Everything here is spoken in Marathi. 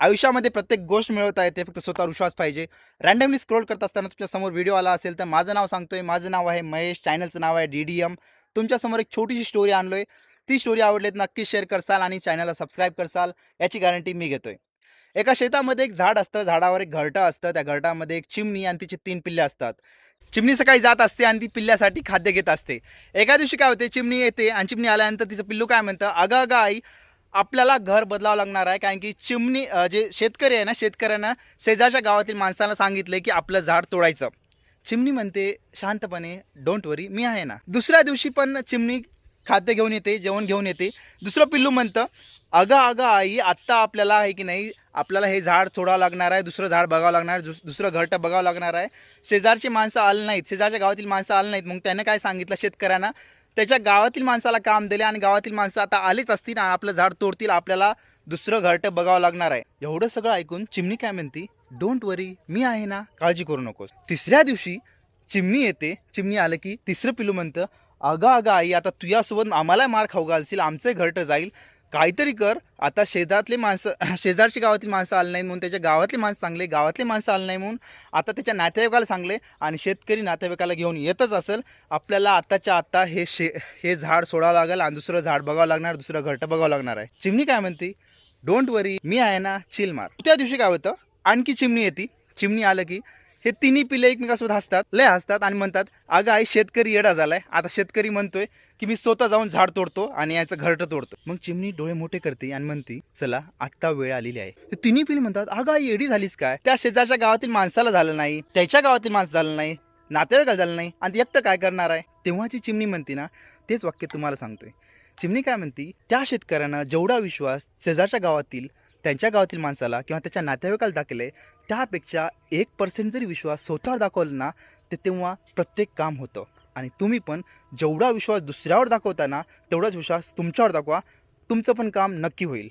आयुष्यामध्ये प्रत्येक गोष्ट मिळवता येते, फक्त स्वतःवर विश्वास पाहिजे. रँडमली स्क्रोल करत असताना तुमच्यासमोर व्हिडिओ आला असेल तर माझं नाव सांगतोय. माझं नाव आहे महेश. चॅनलचं नाव आहे DDM. तुमच्यासमोर एक छोटीशी स्टोरी आणलोय. ती स्टोरी आवडली तर नक्की शेअर करसाल आणि चॅनलला सबस्क्राईब करसाल, याची गॅरंटी मी घेतोय. एका शेतामध्ये एक झाड असतं, झाडावर एक घरटं असतं. त्या घरटामध्ये एक चिमणी आणि तिची 3 पिल्ले असतात. चिमणी सकाळी जात असते आणि ती पिल्ल्यासाठी खाद्य घेत असते. एका दिवशी काय होते, चिमणी येते आणि चिमणी आल्यानंतर तिचं पिल्लू काय म्हणतं, "अगं, अगं आई, आपल्याला घर बदलावं लागणार आहे." कारण की चिमणी जे शेतकरी आहे ना, शेतकऱ्यांना शेजारच्या गावातील माणसाला सांगितलंय की आपलं झाड तोडायचं. चिमणी म्हणते शांतपणे, "डोंट वरी, मी आहे ना." दुसऱ्या दिवशी पण चिमणी खाद्य घेऊन येते, जेवण घेऊन येते. दुसरं पिल्लू म्हणतं, "अगं, अगं आई, आत्ता आपल्याला आहे की नाही, आपल्याला हे झाड सोडावं लागणार आहे, दुसरं झाड बघावं लागणार आहे, दुसरं घरटं बघावं लागणार आहे. शेजारची माणसं आली नाहीत, शेजारच्या गावातील माणसं आली नाहीत." मग त्यानं काय सांगितलं शेतकऱ्यांना, त्याच्या गावातील माणसाला काम दिले आणि गावातील माणसं आता आलीच असतील आणि आपलं झाड तोडतील, आपल्याला दुसरं घरटं बघावं लागणार आहे. एवढं सगळं ऐकून चिमणी काय म्हणते, "डोंट वरी, मी आहे ना, काळजी करू नकोस." तिसऱ्या दिवशी चिमणी येते. चिमणी आलं की तिसरं पिल्लू म्हणतं, "अगं, अगं आई, आता तुझ्यासोबत आम्हाला मार खाऊ घालशील, आमचं घरटं जाईल. काहीतरी कर. आता शेजारातले माणसं शेजारची गावातील माणसं आली नाही म्हणून त्याच्या गावातली माणसं चांगले, गावातली माणसं आली नाही म्हणून आता त्याच्या नातेवाईकाला चांगले आणि शेतकरी नातेवाईकाला घेऊन येतच असेल. आपल्याला आत्ताच्या आत्ता हे झाड सोडावं लागेल आणि दुसरं झाड बघावं लागणार, दुसरं घरटं बघावं लागणार आहे." चिमणी काय म्हणते, "डोंट वरी, मी आहे ना, चिल मार." त्या दिवशी काय होतं, आणखी चिमणी येते. चिमणी आलं की हे तिन्ही पिल्ले एकमेकांसोबत हसतात, लय हसतात आणि म्हणतात, "अगं आई, शेतकरी येडा झालाय. आता शेतकरी म्हणतोय की मी स्वतः जाऊन झाड तोडतो आणि याचं घरटं तोडतो." मग चिमणी डोळे मोठे करते आणि म्हणते, "चला, आत्ता वेळ आलेली आहे." तर तिन्ही पिल्ले म्हणतात, "अगं आई, येडी झालीस काय? त्या शेजारच्या गावातील माणसाला झालं नाही, त्याच्या गावातील माणसं झालं नाही, नातेवाईकाला झालं नाही आणि एकटं काय करणार आहे?" तेव्हाची चिमणी म्हणते ना, तेच वाक्य तुम्हाला सांगतोय. चिमणी काय म्हणते, त्या शेतकऱ्यांना जेवढा विश्वास शेजारच्या गावातील, त्यांच्या गावातील माणसाला किंवा त्याच्या नातेवाईकाला दाखले, त्यापेक्षा 1% जरी विश्वास स्वतःवर दाखवला ना, ते तेव्हा प्रत्येक काम होतं. आणि तुम्ही पण जेवढा विश्वास दुसऱ्यावर दाखवता ना, तेवढाच विश्वास तुमच्यावर दाखवा. तुमचं पण काम नक्की होईल.